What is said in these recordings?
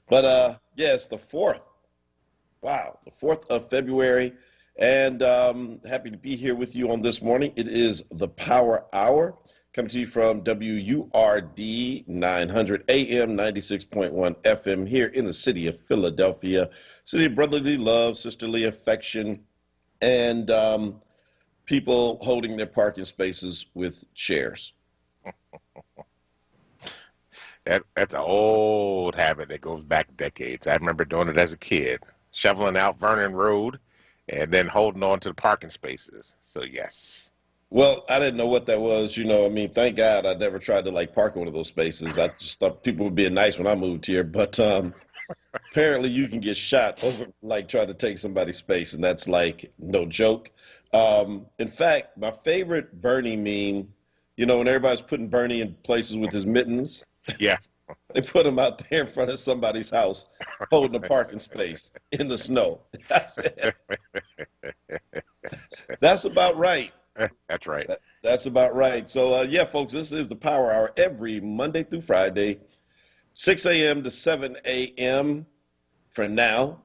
But yeah, it's the 4th. Wow, the 4th of February. And happy to be here with you on this morning. It is the Power Hour coming to you from WURD 900 AM, 96.1 FM here in the city of Philadelphia. City of brotherly love, sisterly affection, and people holding their parking spaces with chairs. That's an old habit that goes back decades. I remember doing it as a kid, shoveling out Vernon Road and then holding on to the parking spaces. So, yes. Well, I didn't know what that was. I mean, thank God I never tried to like park in one of those spaces. I just thought people were being nice when I moved here. But apparently you can get shot over like trying to take somebody's space, and that's like no joke. In fact, my favorite Bernie meme, when everybody's putting Bernie in places with his mittens, Yeah. they put him out there in front of somebody's house holding a parking space in the snow. That's about right. That's right. That's about right. So, yeah, folks, this is the Power Hour every Monday through Friday, 6 a.m. to 7 a.m. for now.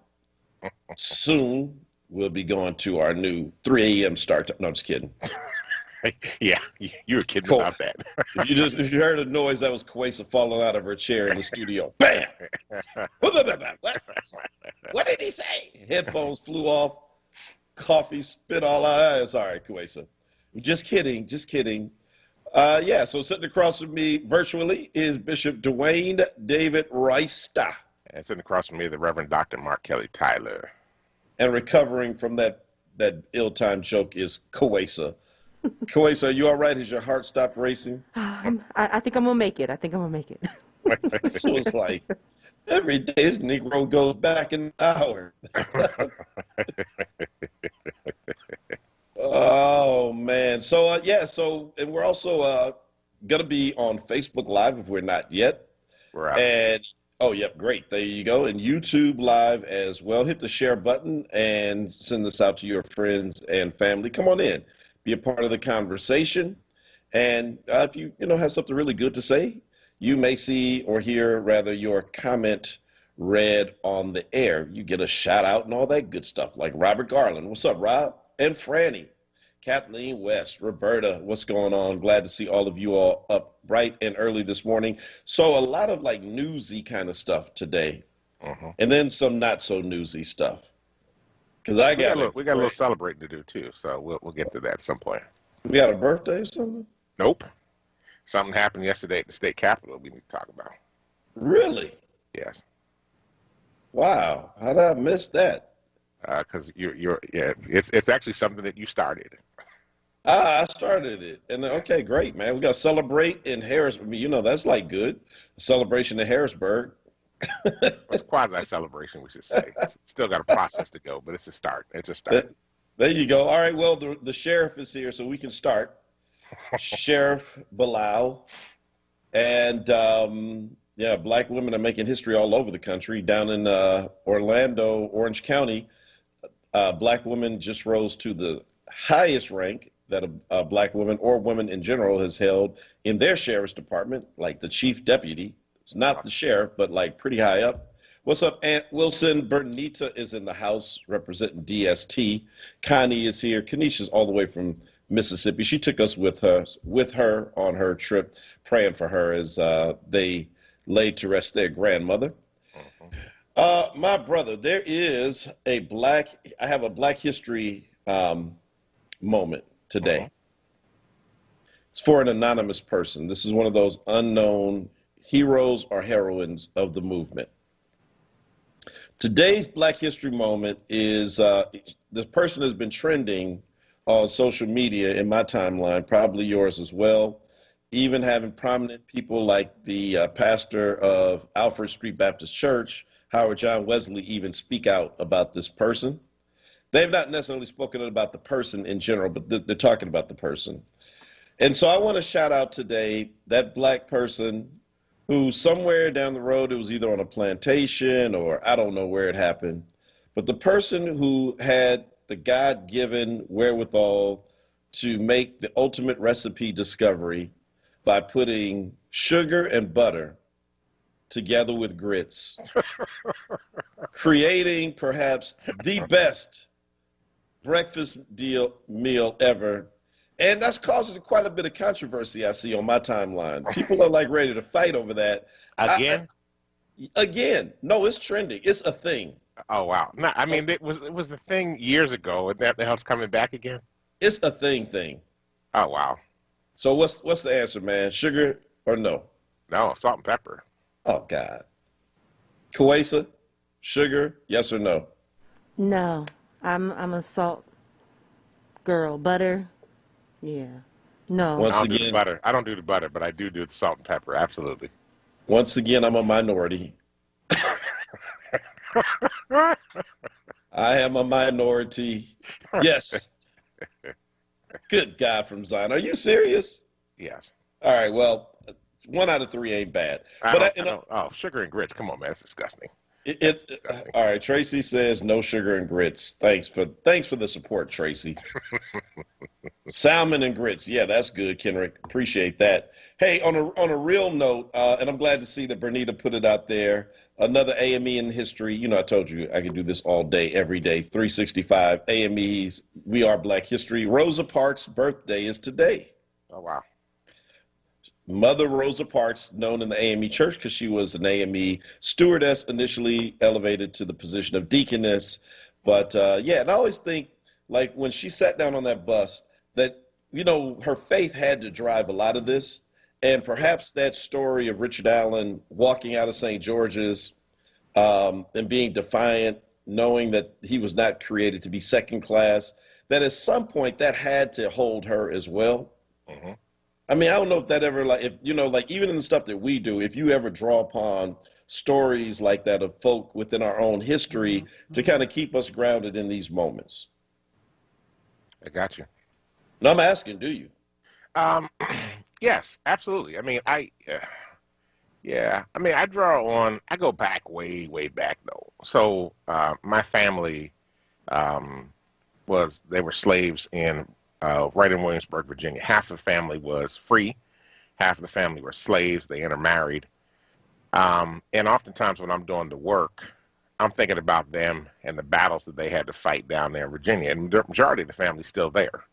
Soon, we'll be going to our new 3 a.m. start time. No, just kidding. Yeah, you were kidding Cool. about that. If you heard a noise, that was Kwesa falling out of her chair in the studio. Bam! What did he say? Headphones flew off. Coffee spit all out. Sorry, Kwesa. Just kidding. Just kidding. Yeah, so sitting across from me virtually is Bishop Dwayne David Reister. And sitting across from me, the Reverend Dr. Mark Kelly Tyler. And recovering from that ill-timed joke is Kwesa. Kwesa, are you all right? Has your heart stopped racing? I think I'm going to make it. I think I'm going to make it. So it's like every day this Negro goes back an hour. Oh, man. So, yeah, and we're also going to be on Facebook Live if we're not yet. We're out. And, oh, yep, great. There you go. And YouTube Live as well. Hit the share button and send this out to your friends and family. Come on in. Be a part of the conversation. And if you have something really good to say, you may see or hear, rather, your comment read on the air. You get a shout out and all that good stuff, like Robert Garland. What's up, Rob? And Franny, Kathleen West, Roberta, what's going on? Glad to see all of you all up bright and early this morning. So a lot of like newsy kind of stuff today, and then some not so newsy stuff. Because we got a little celebrating to do too, so we'll get to that at some point. We got a birthday or something? Nope. Something happened yesterday at the state capitol we need to talk about. Really? Yes. Wow. How did I miss that? Because it's actually something that you started. I started it. And okay, great, man. We got to celebrate in Harris. I mean, that's like good. A celebration in Harrisburg. It's quasi-celebration, we should say. Still got a process to go, but it's a start. It's a start. There you go. All right, well, the sheriff is here, so we can start. Sheriff Bilal. And, yeah, black women are making history all over the country. Down in Orlando, Orange County, black women just rose to the highest rank that a black woman or woman in general has held in their sheriff's department, like the chief deputy. It's not the sheriff, but like pretty high up. What's up, Aunt Wilson? Bernita is in the house representing DST. Connie is here. Kanisha's all the way from Mississippi. She took us with her on her trip, praying for her as they laid to rest their grandmother. My brother, I have a Black History moment today. It's for an anonymous person. This is one of those unknown heroes or heroines of the movement. Today's Black History moment is this person has been trending on social media in my timeline, probably yours as well, even having prominent people like the pastor of Alfred Street Baptist Church, Howard John Wesley, even speak out about this person. They've not necessarily spoken about the person in general, but they're talking about the person. And so I want to shout out today that Black person who somewhere down the road, it was either on a plantation or I don't know where it happened, but the person who had the God-given wherewithal to make the ultimate recipe discovery by putting sugar and butter together with grits, creating perhaps the best breakfast meal ever. And that's causing quite a bit of controversy I see on my timeline. People are like ready to fight over that. Again? Again, no, it's trending. It's a thing. Oh wow! No, I mean it was the thing years ago, and that the hell's coming back again. It's a thing. Oh wow! So what's the answer, man? Sugar or no? No, salt and pepper. Oh God. Kuwaisa, sugar, yes or no? No, I'm a salt girl. Butter, yeah. No. Once I don't do the again, butter. I don't do the butter, but I do the salt and pepper. Absolutely. once again, I'm a minority. I am a minority. Yes. Good God from Zion. Are you serious? Yes. All right. Well, 1 out of 3 ain't bad. Oh, sugar and grits. Come on, man. That's disgusting. It's disgusting. All right. Tracy says no sugar and grits. Thanks for the support, Tracy. Salmon and grits. Yeah, that's good, Kenrick. Appreciate that. Hey, on a real note, and I'm glad to see that Bernita put it out there. Another AME in history. You know, I told you I could do this all day, every day. 365 AMEs. We are Black History. Rosa Parks' birthday is today. Oh wow. Mother Rosa Parks, known in the AME church because she was an AME stewardess, initially elevated to the position of deaconess. But yeah, and I always think, like, when she sat down on that bus, that, you know, her faith had to drive a lot of this. And perhaps that story of Richard Allen walking out of St. George's and being defiant, knowing that he was not created to be second class, that at some point that had to hold her as well. Mm-hmm. I mean, I don't know if that ever, like, if, you know, like even in the stuff that we do, if you ever draw upon stories like that of folk within our own history to kind of keep us grounded in these moments. I got you. And I'm asking, do you? Yes, absolutely. I mean, yeah. I mean, I go back way back though. So my family they were slaves in right in Williamsburg, Virginia. Half the family was free, half of the family were slaves. They intermarried. And oftentimes when I'm doing the work, I'm thinking about them and the battles that they had to fight down there in Virginia. And the majority of the family's still there.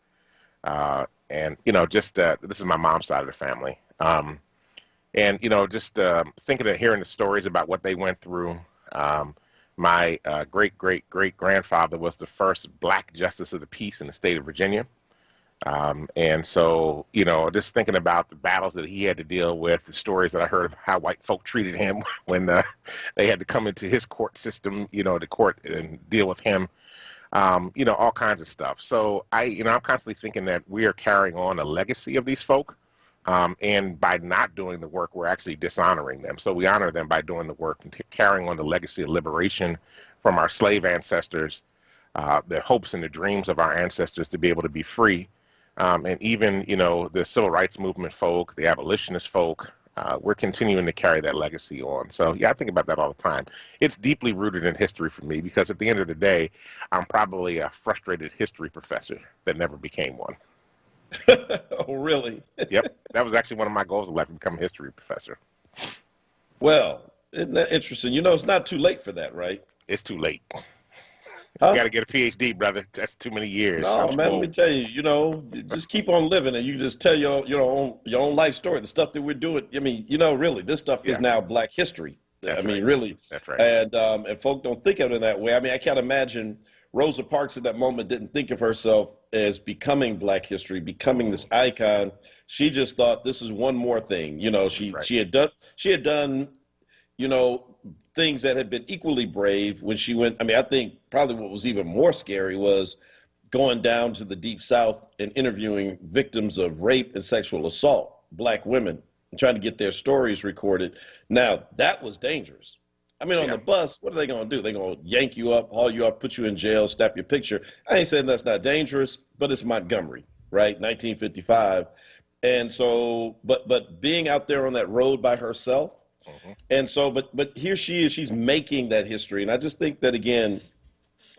And, you know, just this is my mom's side of the family. And, you know, just thinking of hearing the stories about what they went through. My great-great-great-grandfather was the first Black justice of the peace in the state of Virginia. And so, you know, just thinking about the battles that he had to deal with, the stories that I heard of how white folk treated him when they had to come into his court system, you know, the court and deal with him, you know, all kinds of stuff. So I'm constantly thinking that we are carrying on a legacy of these folk. And by not doing the work, we're actually dishonoring them. So we honor them by doing the work and carrying on the legacy of liberation from our slave ancestors, the hopes and the dreams of our ancestors to be able to be free. And even, you know, the civil rights movement folk, the abolitionist folk, we're continuing to carry that legacy on. So, yeah, I think about that all the time. It's deeply rooted in history for me because at the end of the day, I'm probably a frustrated history professor that never became one. Oh, really? Yep. That was actually one of my goals in life, to become a history professor. Well, isn't that interesting? You know, it's not too late for that, right? It's too late. Huh? You got to get a PhD, brother. That's too many years. No, man, let me tell you, you know, just keep on living and you just tell your own life story, the stuff that we're doing. I mean, you know, really, this stuff is now Black history. That's I mean, right. really. That's right. And folk don't think of it in that way. I mean, I can't imagine Rosa Parks at that moment didn't think of herself as becoming Black history, becoming this icon. She just thought this is one more thing. You know, she had done, you know, things that had been equally brave when she went. I mean, I think probably what was even more scary was going down to the Deep South and interviewing victims of rape and sexual assault, Black women, and trying to get their stories recorded. Now, that was dangerous. I mean, on the bus, what are they going to do? They're going to yank you up, haul you up, put you in jail, snap your picture. I ain't saying that's not dangerous, but it's Montgomery, right? 1955. And so, but being out there on that road by herself, and so, but here she is, she's making that history. And I just think that, again,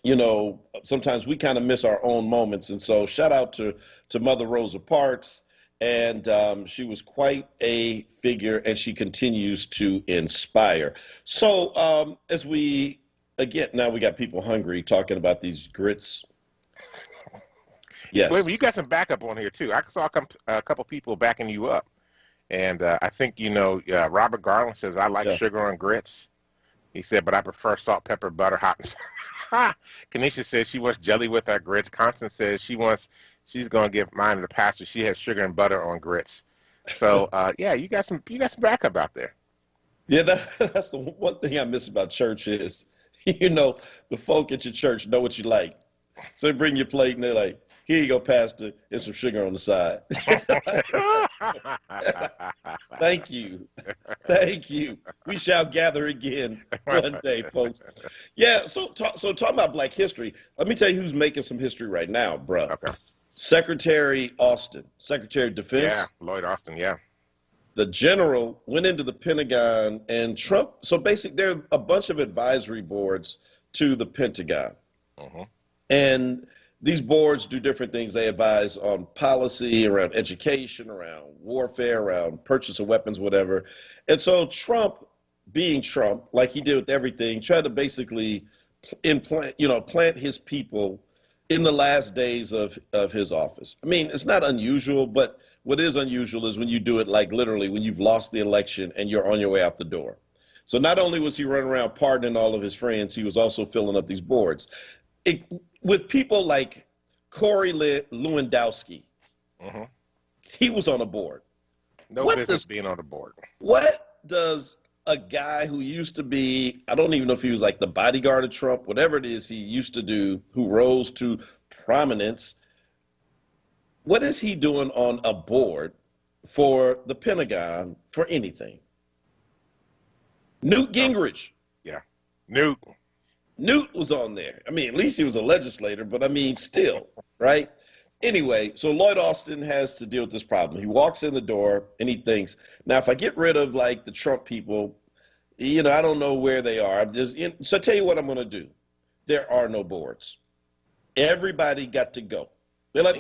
you know, sometimes we kind of miss our own moments. And so shout out to Mother Rosa Parks. and she was quite a figure, and she continues to inspire. So as we, again, now we got people hungry talking about these grits. Believe me, you Yes. got some backup on here too. I saw a couple people backing you up, and I think Robert Garland says I like Yeah. sugar on grits. He said, but I prefer salt, pepper, butter, hot. And Kanisha says she wants jelly with her grits. Constance says she's gonna give mine to the pastor. She has sugar and butter on grits. So yeah, you got some backup out there. Yeah, that's the one thing I miss about church is, the folk at your church know what you like. So they bring your plate and they're like, here you go, Pastor, and some sugar on the side. Thank you. Thank you. We shall gather again one day, folks. Yeah, so talking about Black history, let me tell you who's making some history right now, bruh. Okay. Secretary Austin, Secretary of Defense. Yeah, Lloyd Austin. Yeah. The general went into the Pentagon, and Trump, so basically there are a bunch of advisory boards to the Pentagon. Uh-huh. And these boards do different things. They advise on policy, around education, around warfare, around purchase of weapons, whatever. And so Trump, being Trump, like he did with everything, tried to basically plant his people in the last days of his office. I mean, it's not unusual, but what is unusual is when you do it like literally when you've lost the election and you're on your way out the door. So not only was he running around pardoning all of his friends, he was also filling up these boards. With people like Corey Lewandowski, Uh-huh. he was on a board. No What business does- being on the board. What does a guy who used to be, I don't even know if he was like the bodyguard of Trump, whatever it is he used to do, who rose to prominence, what is he doing on a board for the Pentagon for anything? Newt Gingrich. Yeah. Newt. Newt was on there. I mean, at least he was a legislator, but I mean, still, right? Anyway, so Lloyd Austin has to deal with this problem. He walks in the door and he thinks, now, if I get rid of like the Trump people, I don't know where they are. So I tell you what I'm going to do. There are no boards. Everybody got to go. They're like,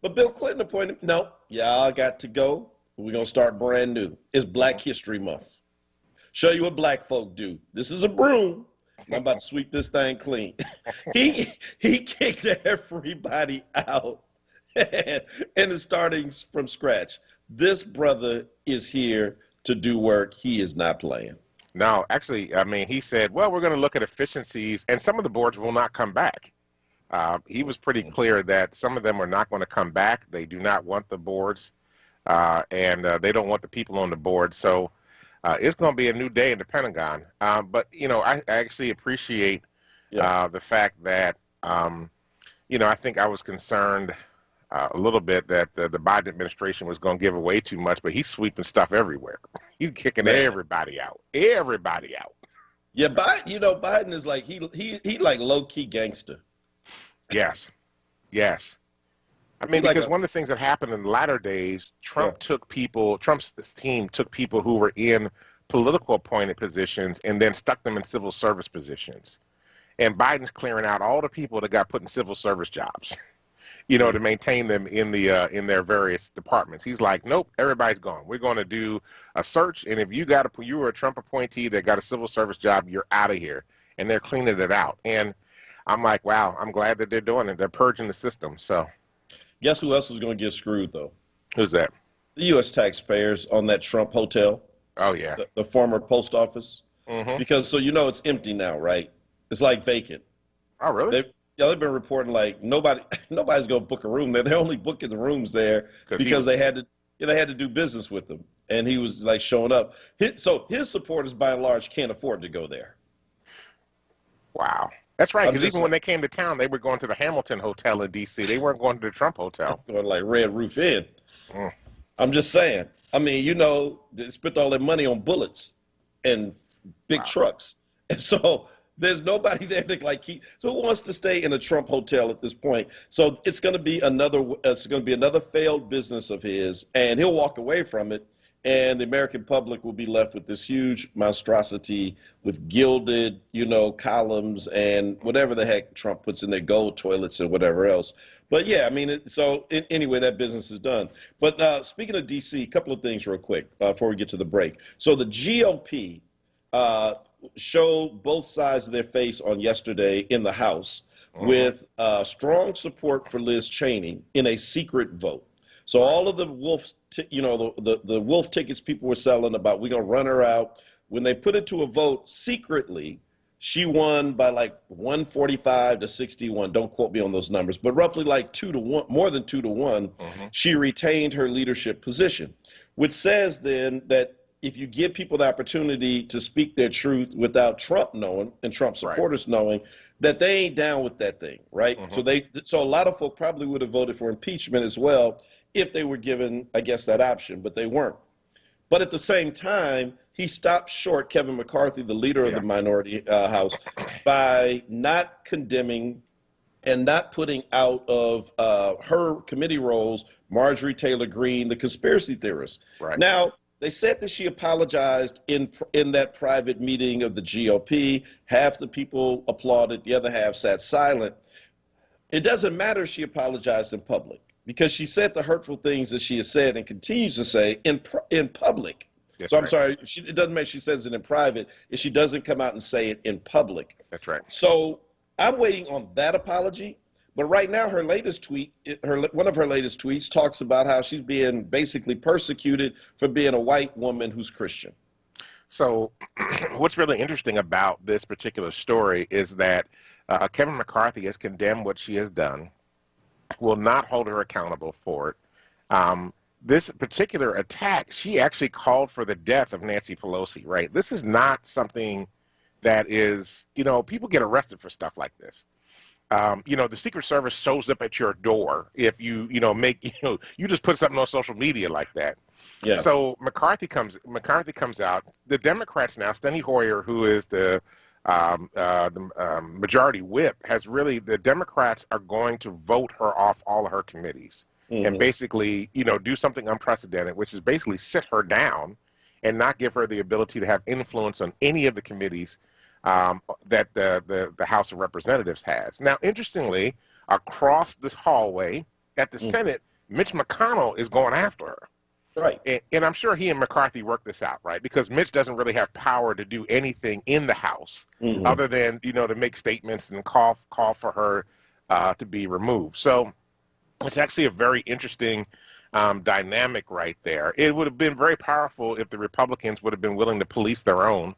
but Bill Clinton appointed. No, y'all got to go. We're going to start brand new. It's Black History Month. Show you what black folk do. This is a broom. I'm about to sweep this thing clean. He kicked everybody out and is starting from scratch. This brother is here to do work. He is not playing. No, actually, I mean, he said, well, we're going to look at efficiencies, and some of the boards will not come back. He was pretty clear that some of them are not going to come back. They do not want the boards, and they don't want the people on the board. So it's going to be a new day in the Pentagon. But, I actually appreciate the fact that, I think I was concerned a little bit that the Biden administration was going to give away too much, but he's sweeping stuff everywhere. He's kicking everybody out. Everybody out. Yeah, Biden is like, he like low-key gangster. Yes. Yes. I mean, because one of the things that happened in the latter days, Trump's team took people who were in political appointed positions and then stuck them in civil service positions. And Biden's clearing out all the people that got put in civil service jobs, to maintain them in their various departments. He's like, nope, everybody's gone. We're going to do a search, and if you were a Trump appointee that got a civil service job, you're out of here. And they're cleaning it out. And I'm like, wow, I'm glad that they're doing it. They're purging the system. So, guess who else is going to get screwed though? Who's that? The U.S. taxpayers on that Trump hotel. Oh yeah, the former post office. Mm-hmm. Because it's empty now, right? It's like vacant. Oh really? They've been reporting like nobody's going to book a room there. They're only booking the rooms there because they had to do business with them, and he was like showing up. So his supporters, by and large, can't afford to go there. Wow. That's right, because even when they came to town, they were going to the Hamilton Hotel in D.C. They weren't going to the Trump Hotel. Going like Red Roof Inn. I'm just saying. I mean, they spent all their money on bullets and big trucks. And so there's nobody there to so who wants to stay in a Trump hotel at this point? So it's going to be another failed business of his, and he'll walk away from it. and the American public will be left with this huge monstrosity with gilded, columns and whatever the heck Trump puts in their gold toilets and whatever else. But yeah, I mean, anyway, that business is done. But speaking of D.C., a couple of things real quick before we get to the break. So the GOP showed both sides of their face on yesterday in the House with strong support for Liz Cheney in a secret vote. So all of the the wolf tickets people were selling about we're gonna run her out. When they put it to a vote secretly, she won by like 145 to 61. Don't quote me on those numbers, but roughly like 2-1, more than 2-1. She retained her leadership position, which says then that if you give people the opportunity to speak their truth without Trump knowing and Trump supporters knowing, that they ain't down with that thing, right? So a lot of folk probably would have voted for impeachment as well if they were given, I guess, that option, but they weren't. But at the same time, he stopped short Kevin McCarthy, the leader of the minority house, by not condemning and not putting out of her committee roles Marjorie Taylor Greene, the conspiracy theorist. Now, they said that she apologized in that private meeting of the GOP. Half the people applauded, the other half sat silent. It doesn't matter if she apologized in public, because she said the hurtful things that she has said and continues to say in public. That's I'm sorry, it doesn't matter if she says it in private if she doesn't come out and say it in public. That's right. So I'm waiting on that apology. But right now, her latest tweet, one of her latest tweets talks about how she's being basically persecuted for being a white woman who's Christian. So what's really interesting about this particular story is that Kevin McCarthy has condemned what she has done, will not hold her accountable for it. This particular attack, she actually called for the death of Nancy Pelosi, right? This is not something that is, people get arrested for stuff like this. The Secret Service shows up at your door if you just put something on social media like that. Yeah. So McCarthy comes out. The Democrats now, Steny Hoyer, who is the majority whip, the Democrats are going to vote her off all of her committees and basically, do something unprecedented, which is basically sit her down and not give her the ability to have influence on any of the committees that the House of Representatives has. Now, interestingly, across this hallway at the Senate, Mitch McConnell is going after her. Right. And I'm sure he and McCarthy worked this out, right? Because Mitch doesn't really have power to do anything in the House other than, to make statements and call for her to be removed. So it's actually a very interesting dynamic right there. It would have been very powerful if the Republicans would have been willing to police their own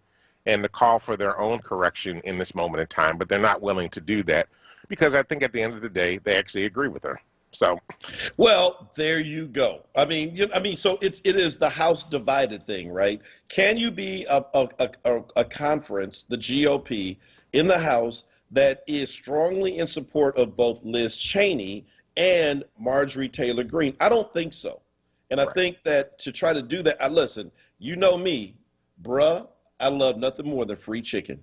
and to call for their own correction in this moment in time, but they're not willing to do that because I think at the end of the day, they actually agree with her. So, well, there you go. I mean, so it is the House divided thing, right? Can you be a conference, the GOP, in the House that is strongly in support of both Liz Cheney and Marjorie Taylor Greene? I don't think so. And I think that to try to do that, listen, you know me, bruh, I love nothing more than free chicken.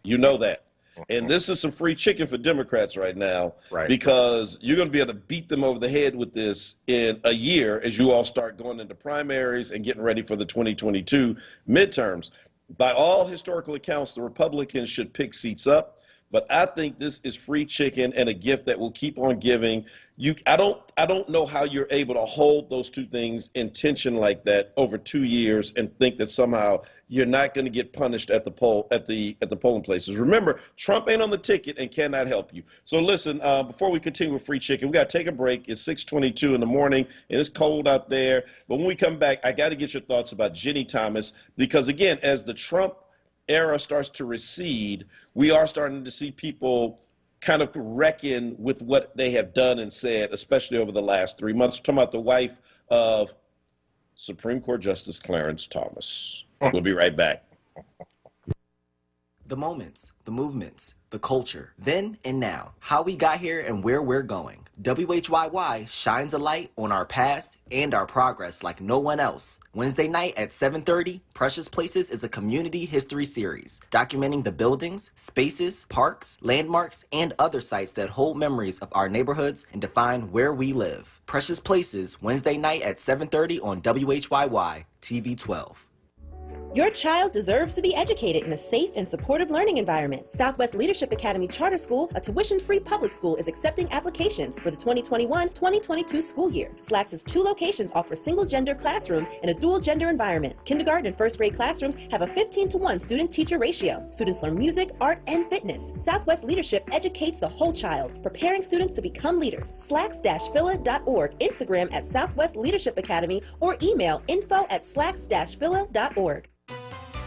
You know that. And this is some free chicken for Democrats right now, because you're going to be able to beat them over the head with this in a year as you all start going into primaries and getting ready for the 2022 midterms. By all historical accounts, the Republicans should pick seats up. But I think this is free chicken and a gift that will keep on giving. I don't know how you're able to hold those two things in tension like that over 2 years and think that somehow you're not going to get punished at the polling places. Remember, Trump ain't on the ticket and cannot help you. So listen, before we continue with free chicken, we got to take a break. It's 6:22 in the morning and it's cold out there. But when we come back, I got to get your thoughts about Ginny Thomas, because again, as the Trump era starts to recede, we are starting to see people kind of reckon with what they have done and said, especially over the last 3 months. We're talking about the wife of Supreme Court Justice Clarence Thomas. We'll be right back. The moments, the movements, the culture, then and now, how we got here and where we're going. WHYY shines a light on our past and our progress like no one else. Wednesday night at 7:30, Precious Places is a community history series documenting the buildings, spaces, parks, landmarks, and other sites that hold memories of our neighborhoods and define where we live. Precious Places, Wednesday night at 7:30 on WHYY TV 12. Your child deserves to be educated in a safe and supportive learning environment. Southwest Leadership Academy Charter School, a tuition-free public school, is accepting applications for the 2021-2022 school year. SLAC's 2 locations offer single-gender classrooms in a dual-gender environment. Kindergarten and first-grade classrooms have a 15-to-1 student-teacher ratio. Students learn music, art, and fitness. Southwest Leadership educates the whole child, preparing students to become leaders. slacks-phila.org, Instagram at Southwest Leadership Academy, or email info@slacks-phila.org.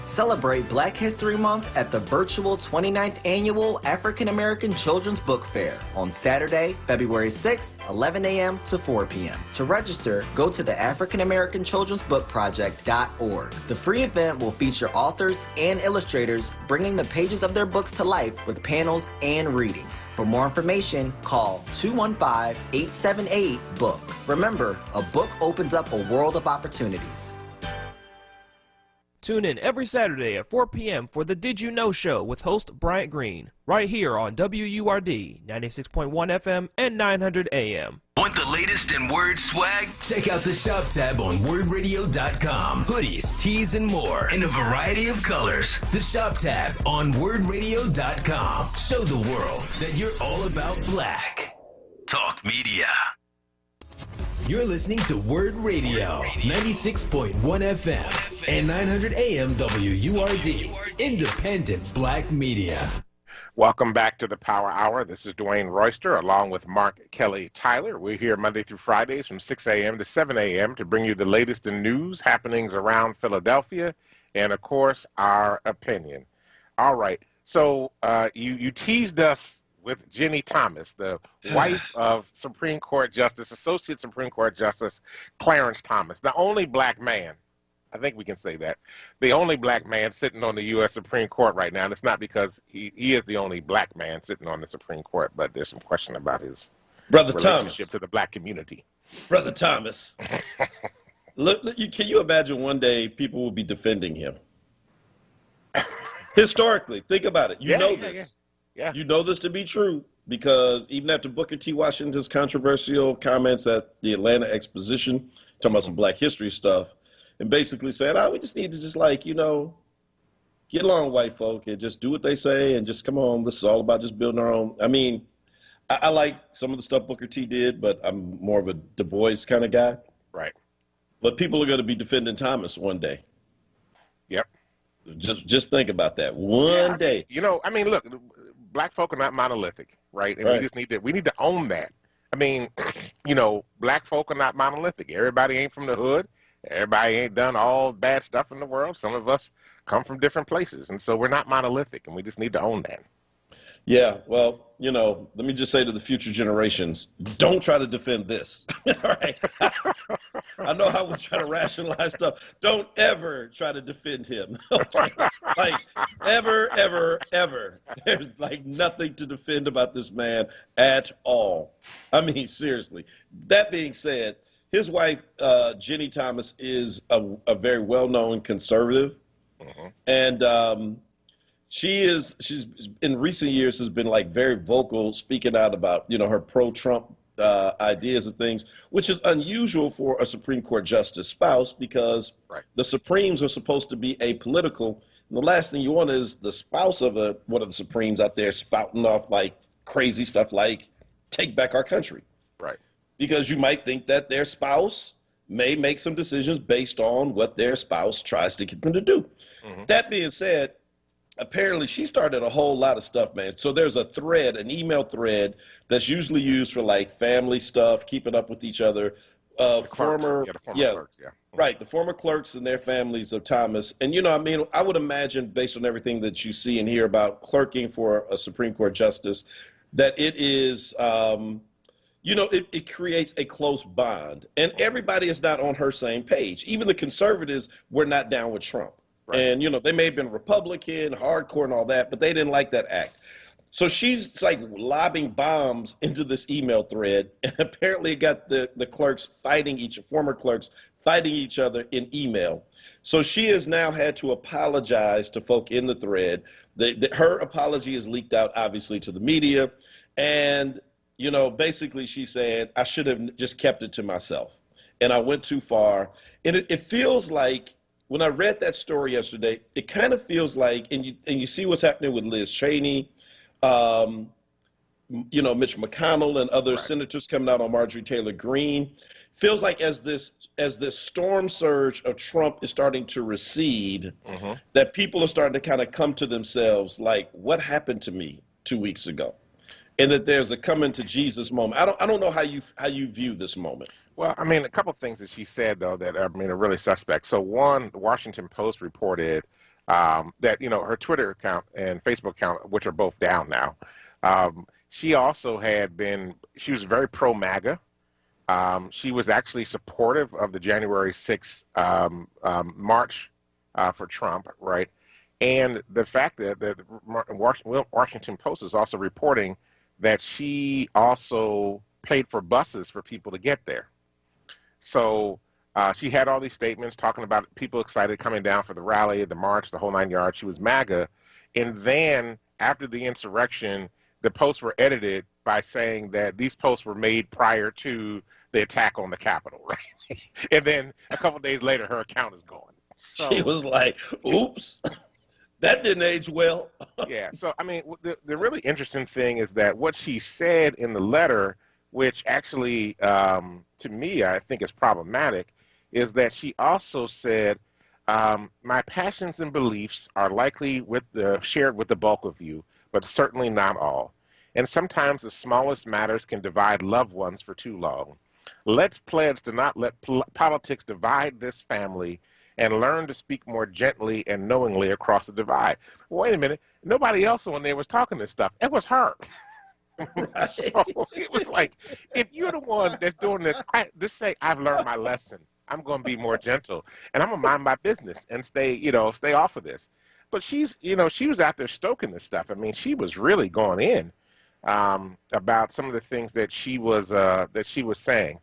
Celebrate Black History Month at the virtual 29th Annual African American Children's Book Fair on Saturday, February 6, 11 a.m. to 4 p.m. To register, go to the AfricanAmericanChildren'sBookProject.org. The free event will feature authors and illustrators bringing the pages of their books to life with panels and readings. For more information, call 215-878-BOOK. Remember, a book opens up a world of opportunities. Tune in every Saturday at 4 p.m. for the Did You Know Show with host Bryant Green, right here on WURD 96.1 FM and 900 AM. Want the latest in Word swag? Check out the shop tab on WordRadio.com. Hoodies, tees, and more in a variety of colors. The shop tab on WordRadio.com. Show the world that you're all about black. Talk media. You're listening to Word Radio, 96.1 FM and 900 AM WURD, independent black media. Welcome back to the Power Hour. This is Dwayne Royster along with Mark Kelly Tyler. We're here Monday through Fridays from 6 a.m. to 7 a.m. to bring you the latest in news, happenings around Philadelphia, and, of course, our opinion. All right. So you teased us with Ginny Thomas, the wife of Supreme Court Justice, Associate Supreme Court Justice Clarence Thomas, the only black man, I think we can say that, the only black man sitting on the U.S. Supreme Court right now. And it's not because he is the only black man sitting on the Supreme Court, but there's some question about his relationship to the black community. Brother Thomas. Can you imagine one day people will be defending him? Historically, think about it. You know this. Yeah. You know this to be true because even after Booker T. Washington's controversial comments at the Atlanta Exposition, talking about some black history stuff, and basically said, we just need to just get along with white folk and just do what they say and just come on. This is all about just building our own. I mean, I like some of the stuff Booker T did, but I'm more of a Du Bois kind of guy. Right. But people are going to be defending Thomas one day. Yep. Just think about that one day. Look, black folk are not monolithic, right? And we need to own that. I mean, black folk are not monolithic. Everybody ain't from the hood. Everybody ain't done all bad stuff in the world. Some of us come from different places, and so we're not monolithic, and we just need to own that. Yeah, well, let me just say to the future generations, don't try to defend this. All right. I know how we try to rationalize stuff. Don't ever try to defend him. Okay? Ever. There's nothing to defend about this man at all. I mean, seriously. That being said, his wife, Ginny Thomas, is a very well-known conservative. Mm-hmm. And she's in recent years has been very vocal, speaking out about, her pro-Trump ideas and things, which is unusual for a Supreme Court justice spouse because the Supremes are supposed to be apolitical. And the last thing you want is the spouse of one of the Supremes out there spouting off crazy stuff like take back our country. Right. Because you might think that their spouse may make some decisions based on what their spouse tries to get them to do. Mm-hmm. That being said, apparently she started a whole lot of stuff, man. So there's an email thread that's usually used for family stuff, keeping up with each other. Former clerks, right, the former clerks and their families of Thomas. And, I would imagine based on everything that you see and hear about clerking for a Supreme Court justice, that it is, it creates a close bond. And everybody is not on her same page. Even the conservatives were not down with Trump. Right. And, you know, they may have been Republican, hardcore and all that, but they didn't like that act. So she's like lobbing bombs into this email thread, and apparently it got the clerks fighting former clerks fighting each other in email. So she has now had to apologize to folk in the thread. Her apology is leaked out, obviously, to the media. And, you know, basically she's saying, I should have just kept it to myself. And I went too far. And it feels like, when I read that story yesterday, it kind of feels like, and you see what's happening with Liz Cheney, you know, Mitch McConnell and other senators coming out on Marjorie Taylor Greene. Feels like as this storm surge of Trump is starting to recede, that people are starting to kind of come to themselves, like, what happened to me 2 weeks ago? And that there's a coming to Jesus moment. I don't know how you view this moment. Well, I mean, a couple of things that she said, though, that are really suspect. So one, the Washington Post reported that, you know, her Twitter account and Facebook account, which are both down now, she also she was very pro-MAGA. She was actually supportive of the January 6th march for Trump, right? And the fact that the Washington Post is also reporting that she also paid for buses for people to get there. So she had all these statements talking about people excited coming down for the rally, the march, the whole 9 yards. She was MAGA. And then after the insurrection, the posts were edited by saying that these posts were made prior to the attack on the Capitol, right? And then a couple of days later, her account is gone. So, she was like, oops, that didn't age well. Yeah. So, I mean, the really interesting thing is that what she said in the letter, which actually, to me, I think is problematic, is that she also said, my passions and beliefs are likely shared with the bulk of you, but certainly not all. And sometimes the smallest matters can divide loved ones for too long. Let's pledge to not let politics divide this family and learn to speak more gently and knowingly across the divide. Wait a minute. Nobody else on there was talking this stuff. It was her. Right. So it was like, if you're the one that's doing this, just say, I've learned my lesson. I'm going to be more gentle, and I'm going to mind my business and stay off of this. But she was out there stoking this stuff. I mean, she was really going in about some of the things that she was saying.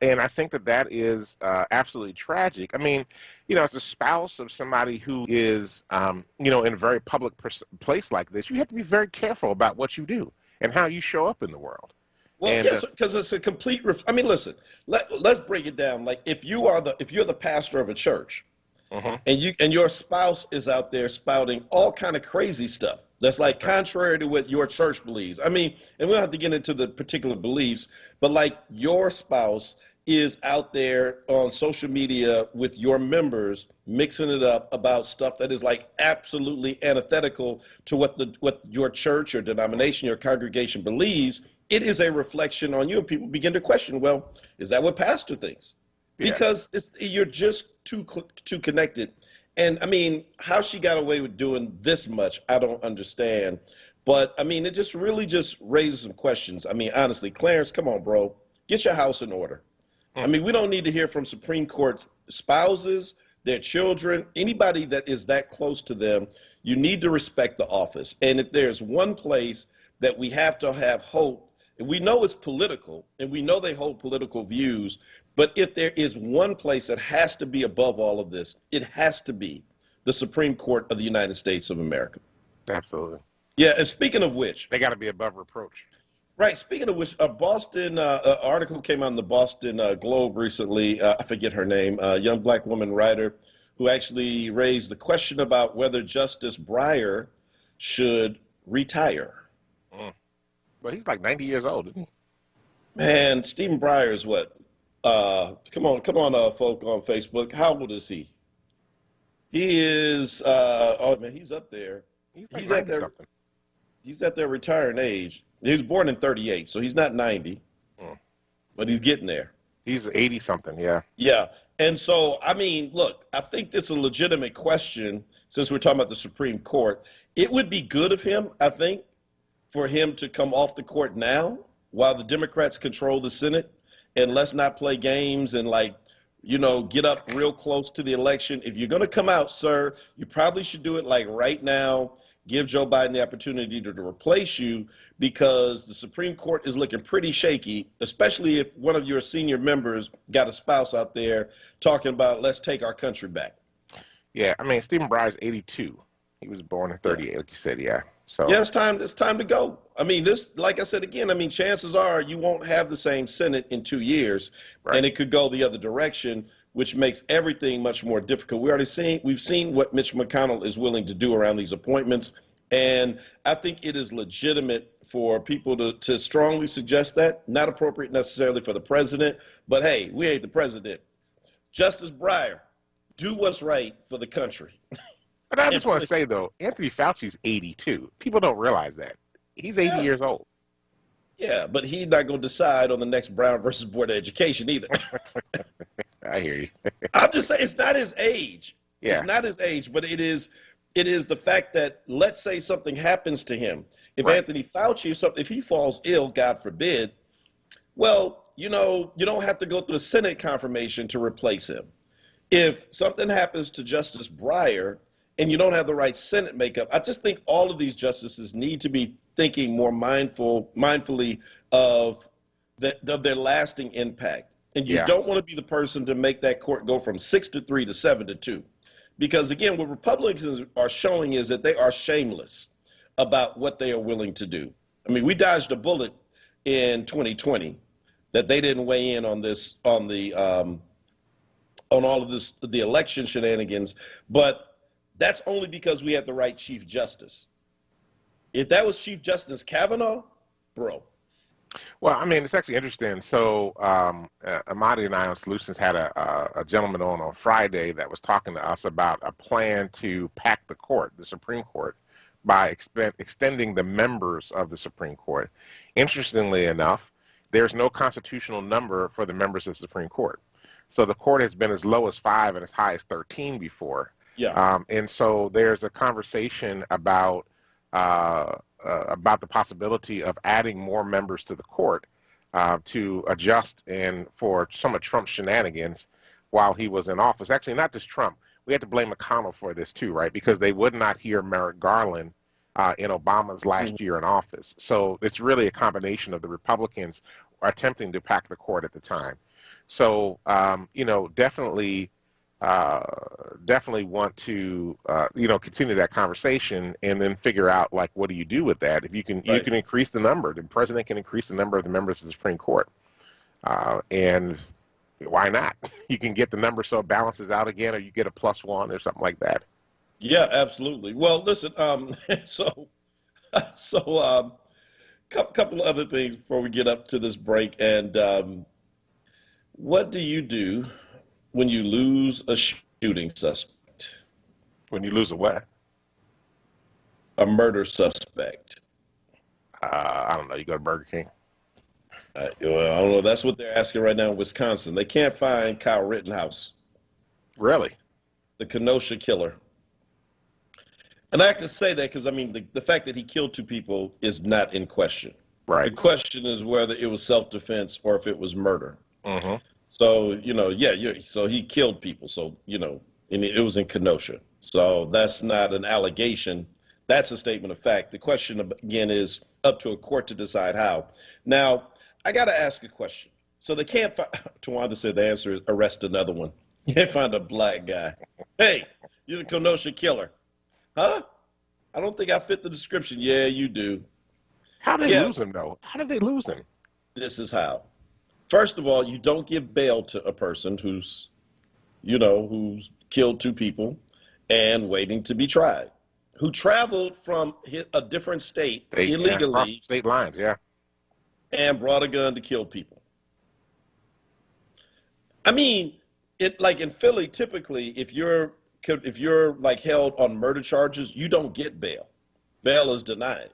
And I think that is absolutely tragic. I mean, you know, as a spouse of somebody who is, you know, in a very public place like this, you have to be very careful about what you do and how you show up in the world. Well, yes, because it's a complete. I mean, listen. Let's break it down. Like, if you're the pastor of a church, and your spouse is out there spouting all kind of crazy stuff that's like contrary to what your church believes. I mean, and we don't have to get into the particular beliefs, but like your spouse is out there on social media with your members mixing it up about stuff that is like absolutely antithetical to what your church or denomination, your congregation believes. It is a reflection on you, and people begin to question, well, is that what pastor thinks? Because you're just too connected. And I mean, how she got away with doing this much, I don't understand. But I mean, it just really just raises some questions. I mean, honestly, Clarence, come on, bro, get your house in order. I mean, we don't need to hear from Supreme Court spouses, their children, anybody that is that close to them. You need to respect the office. And if there's one place that we have to have hope, and we know it's political, and we know they hold political views, but if there is one place that has to be above all of this, it has to be the Supreme Court of the United States of America. Absolutely. Yeah, and speaking of which, they got to be above reproach. Right. Speaking of which, a Boston article came out in the Boston Globe recently. I forget her name, a young black woman writer who actually raised the question about whether Justice Breyer should retire. But he's like 90 years old, isn't he? Man, Stephen Breyer is what? Come on, folk on Facebook. How old is he? He is, oh man, he's up there. He's at there. He's at their retiring age. He was born in 38, so he's not 90, but he's getting there. He's 80 something, yeah. Yeah, and so, I mean, look, I think this is a legitimate question since we're talking about the Supreme Court. It would be good of him, I think, for him to come off the court now while the Democrats control the Senate, and let's not play games and like get up real close to the election. If you're going to come out, sir, you probably should do it like right now. Give Joe Biden the opportunity to replace you, because the Supreme Court is looking pretty shaky, especially if one of your senior members got a spouse out there talking about let's take our country back. Yeah, I mean, Stephen Breyer's 82. He was born in 38, like you said, yeah. So yeah, it's time to go. I mean, this, like I said again, I mean, chances are you won't have the same Senate in 2 years, right. And it could go the other direction, which makes everything much more difficult. We've seen what Mitch McConnell is willing to do around these appointments, and I think it is legitimate for people to strongly suggest that. Not appropriate necessarily for the president, but hey, we ain't the president. Justice Breyer, do what's right for the country. But I just want to say, though, Anthony Fauci's 82. People don't realize that. He's 80 years old. Yeah, but he's not going to decide on the next Brown versus Board of Education either. I hear you. I'm just saying, it's not his age. Yeah. It's not his age, but it is the fact that, let's say something happens to him. If right. Anthony Fauci or something, if he falls ill, God forbid, well, you don't have to go through the Senate confirmation to replace him. If something happens to Justice Breyer and you don't have the right Senate makeup, I just think all of these justices need to be thinking more mindfully of their lasting impact. And you don't want to be the person to make that court go from 6-3 to 7-2. Because again, what Republicans are showing is that they are shameless about what they are willing to do. I mean, we dodged a bullet in 2020 that they didn't weigh in on this, on all of this, the election shenanigans, but that's only because we had the right Chief Justice. If that was Chief Justice Kavanaugh, bro. Well, I mean, it's actually interesting. So Amadi and I on Solutions had a gentleman on Friday that was talking to us about a plan to pack the court, the Supreme Court, by extending the members of the Supreme Court. Interestingly enough, there's no constitutional number for the members of the Supreme Court. So the court has been as low as 5 and as high as 13 before. Yeah. And so there's a conversation about the possibility of adding more members to the court to adjust and for some of Trump's shenanigans while he was in office. Actually, not just Trump. We had to blame McConnell for this too, right? Because they would not hear Merrick Garland in Obama's last year in office. So it's really a combination of the Republicans attempting to pack the court at the time. So, definitely want to, continue that conversation and then figure out, like, what do you do with that? If you can, you can increase the number. The president can increase the number of the members of the Supreme Court. And why not? You can get the number so it balances out again, or you get a +1 or something like that. Yeah, absolutely. Well, listen, couple of other things before we get up to this break. And what do you do when you lose a shooting suspect? When you lose a what? A murder suspect. I don't know. You go to Burger King? I don't know. That's what they're asking right now in Wisconsin. They can't find Kyle Rittenhouse. Really? The Kenosha killer. And I can say that because, I mean, the fact that he killed 2 people is not in question. Right. The question is whether it was self-defense or if it was murder. Mm-hmm. So, so he killed people. So, and it was in Kenosha. So that's not an allegation. That's a statement of fact. The question, again, is up to a court to decide how. Now, I got to ask a question. So they can't find, Tawanda said the answer is arrest another one. You can't find a black guy. Hey, you're the Kenosha killer. Huh? I don't think I fit the description. Yeah, you do. How did they lose him, though? How did they lose him? This is how. First of all, you don't give bail to a person who's killed 2 people and waiting to be tried, who traveled from a different state illegally. State lines, yeah. And brought a gun to kill people. I mean, like in Philly, typically, if you're like held on murder charges, you don't get bail. Bail is denied.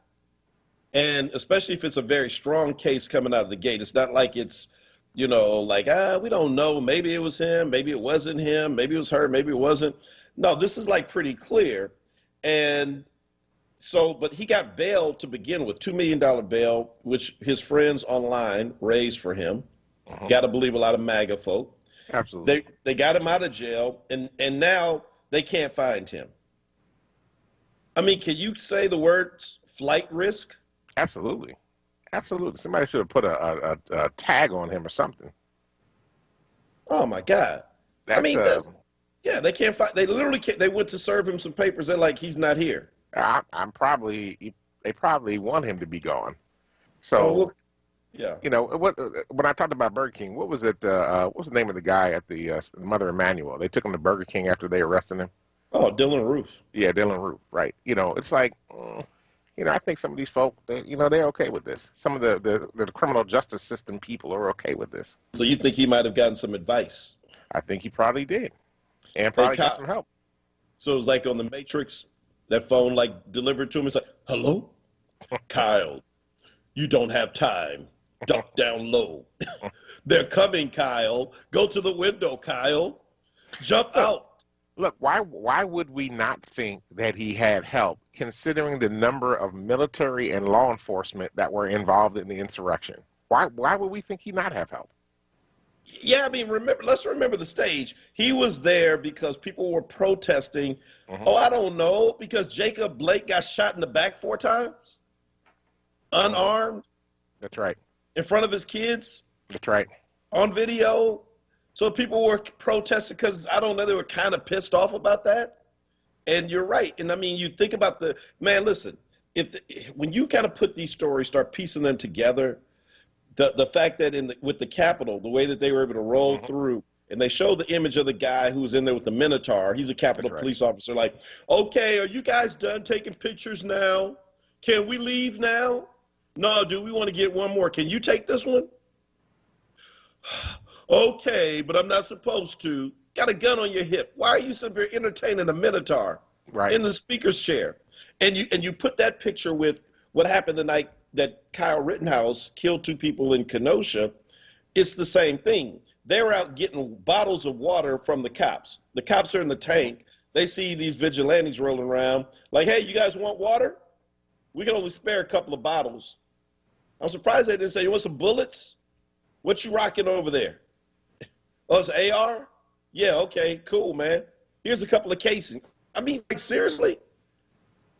And especially if it's a very strong case coming out of the gate, it's not like it's, we don't know. Maybe it was him. Maybe it wasn't him. Maybe it was her. Maybe it wasn't. No, this is like pretty clear. And so, but he got bail to begin with, $2 million bail, which his friends online raised for him. Got to believe a lot of MAGA folk. Absolutely. They got him out of jail, and now they can't find him. I mean, can you say the words flight risk? Absolutely. Absolutely. Somebody should have put a tag on him or something. Oh my God. That's, I mean, yeah, they can't find. They literally can't. They went to serve him some papers. They're like, he's not here. They probably want him to be gone. So, well, yeah. You know, when I talked about Burger King, what was it? What was the name of the guy at the Mother Emanuel? They took him to Burger King after they arrested him. Oh, Dylan Roof. Yeah, Dylan Roof. Right. You know, it's like, you know, I think some of these folk, you know, they're okay with this. Some of the criminal justice system people are okay with this. So you think he might have gotten some advice? I think he probably did, and probably got some help. So it was like on the Matrix, that phone like delivered to him. It's like, hello, Kyle, you don't have time. Duck down low. They're coming, Kyle. Go to the window, Kyle. Jump out. Look, why would we not think that he had help, considering the number of military and law enforcement that were involved in the insurrection? Why would we think he not have help? Yeah, I mean, let's remember the stage. He was there because people were protesting. Oh, I don't know, because Jacob Blake got shot in the back 4 times, unarmed. That's right. In front of his kids. That's right. On video. So people were protesting because, I don't know, they were kind of pissed off about that. And you're right. And I mean, you think about listen, when you kind of put these stories, start piecing them together, the fact that with the Capitol, the way that they were able to roll through, and they show the image of the guy who was in there with the Minotaur. He's a Capitol police officer. Like, okay, are you guys done taking pictures now? Can we leave now? No, dude, we want to get one more. Can you take this one? Okay, but I'm not supposed to. Got a gun on your hip. Why are you sitting here entertaining a Minotaur in the speaker's chair? And you put that picture with what happened the night that Kyle Rittenhouse killed 2 people in Kenosha. It's the same thing. They were out getting bottles of water from the cops. The cops are in the tank. They see these vigilantes rolling around. Like, hey, you guys want water? We can only spare a couple of bottles. I'm surprised they didn't say, you want some bullets? What you rocking over there? Oh, it's AR? Yeah, okay, cool, man. Here's a couple of cases. I mean, like, seriously?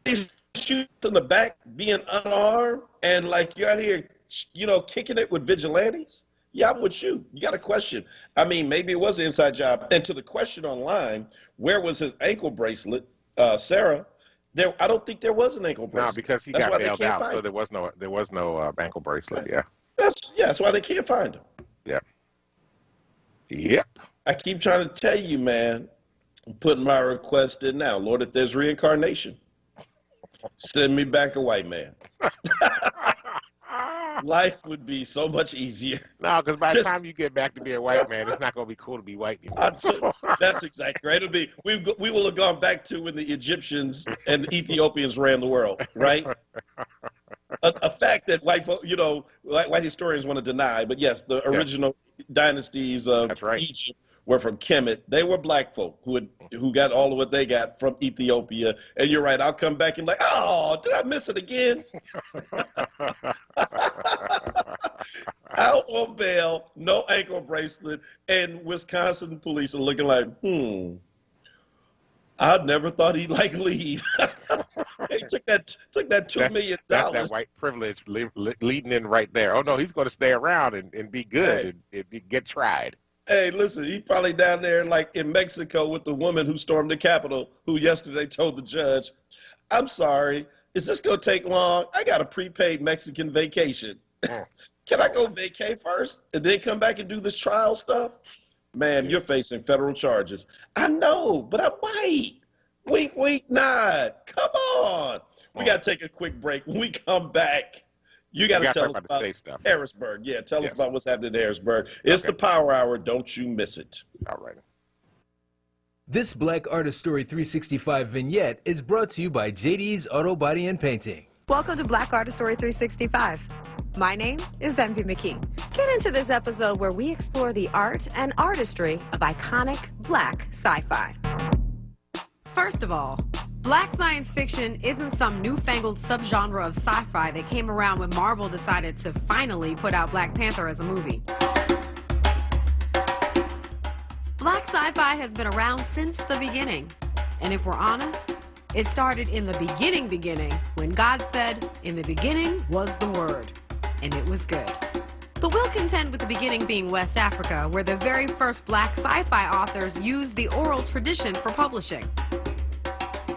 They shoot in the back, being unarmed, and like you're out here, you know, kicking it with vigilantes? Yeah, I'm with you. You got a question. I mean, maybe it was an inside job. And to the question online, where was his ankle bracelet, Sarah? I don't think there was an ankle bracelet. No, because he got bailed out, so there was no ankle bracelet. Yeah. That's why they can't find him. Yeah. Yep. I keep trying to tell you, man. I'm putting my request in now. Lord, if there's reincarnation, send me back a white man. Life would be so much easier. No, because by the time you get back to be a white man, it's not going to be cool to be white anymore. That's exactly right. It'll be we will have gone back to when the Egyptians and the Ethiopians ran the world, right? A fact that white historians want to deny, but yes, the original dynasties of Egypt were from Kemet. They were black folk who got all of what they got from Ethiopia. And you're right, I'll come back and like, oh, did I miss it again? Out on bail, no ankle bracelet, and Wisconsin police are looking like, I never thought he'd leave. He took that $2 million. That's that white privilege leading in right there. Oh no, he's going to stay around and be good and get tried. Hey, listen, he's probably down there like in Mexico with the woman who stormed the Capitol, who yesterday told the judge, I'm sorry, is this going to take long? I got a prepaid Mexican vacation. Can I go vacay first and then come back and do this trial stuff? Man, you're facing federal charges. I know, but I'm white. Wink, wink, nod. Come on. We got to take a quick break. When we come back, you got to tell us about Harrisburg. Yeah, tell us about what's happening in Harrisburg. It's the Power Hour. Don't you miss it. All right. This Black Artist Story 365 vignette is brought to you by JD's Auto Body and Painting. Welcome to Black Artist Story 365. My name is Envy McKee. Get into this episode where we explore the art and artistry of iconic Black sci-fi. First of all, Black science fiction isn't some newfangled subgenre of sci-fi that came around when Marvel decided to finally put out Black Panther as a movie. sci-fi has been around since the beginning. And if we're honest, it started in the beginning, when God said, "In the beginning was the Word," and it was good. But we'll contend with the beginning being West Africa, where the very first black sci-fi authors used the oral tradition for publishing.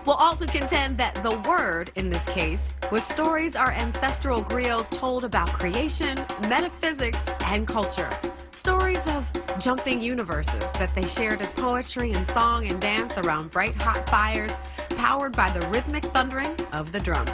We'll also contend that the Word, in this case, was stories our ancestral griots told about creation, metaphysics, and culture. Stories of jumping universes that they shared as poetry and song and dance around bright hot fires, powered by the rhythmic thundering of the drum.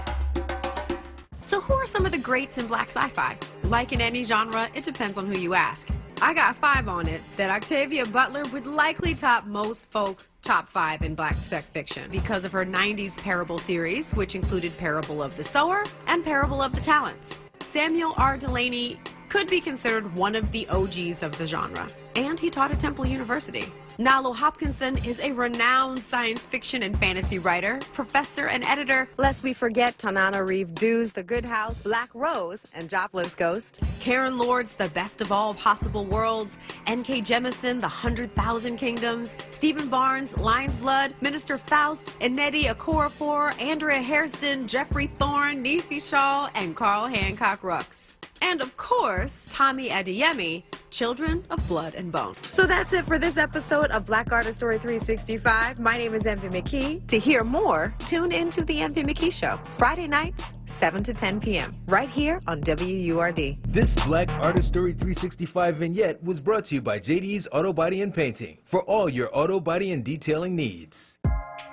So who are some of the greats in black sci-fi? Like in any genre, it depends on who you ask. I got 5 on it that Octavia Butler would likely top most folk top 5 in black spec fiction because of her 90s Parable series, which included Parable of the Sower and Parable of the Talents. Samuel R. Delany could be considered one of the OGs of the genre, and he taught at Temple University. Nalo Hopkinson is a renowned science fiction and fantasy writer, professor, and editor. Lest we forget Tanana Reeve Dew's The Good House, Black Rose, and Joplin's Ghost. Karen Lord's The Best of All Possible Worlds. N.K. Jemisin, The 100,000 Kingdoms. Stephen Barnes, Lion's Blood. Minister Faust, Nnedi Okorafor, Andrea Hairston, Jeffrey Thorne, Nisi Shaw, and Carl Hancock Rux. And of course, Tommy Adeyemi, Children of Blood and Bone. So that's it for this episode of Black Artist Story 365. My name is Envy McKee. To hear more, tune into The Envy McKee Show, Friday nights, 7 to 10 p.m., right here on WURD. This Black Artist Story 365 vignette was brought to you by JD's Auto Body and Painting for all your auto body and detailing needs.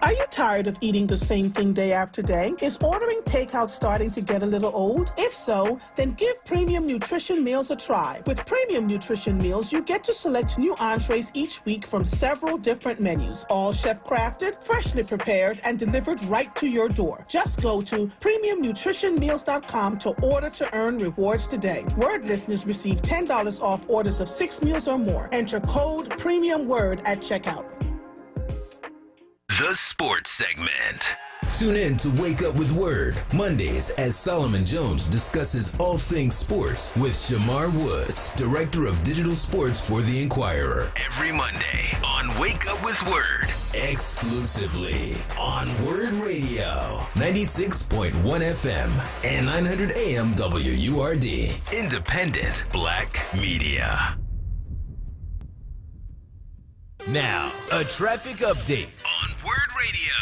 Are you tired of eating the same thing day after day? Is ordering takeout starting to get a little old? If so, then give Premium Nutrition Meals a try. With Premium Nutrition Meals, you get to select new entrees each week from several different menus, all chef-crafted, freshly prepared, and delivered right to your door. Just go to PremiumNutritionMeals.com to order to earn rewards today. WURD listeners receive $10 off orders of 6 meals or more. Enter code PREMIUMWURD at checkout. The Sports Segment. Tune in to Wake Up with Word, Mondays as Solomon Jones discusses all things sports with Shamar Woods, Director of Digital Sports for The Inquirer. Every Monday on Wake Up with Word, exclusively on WURD Radio, 96.1 FM and 900 AM WURD. Independent Black Media. Now, a traffic update on WURD Radio.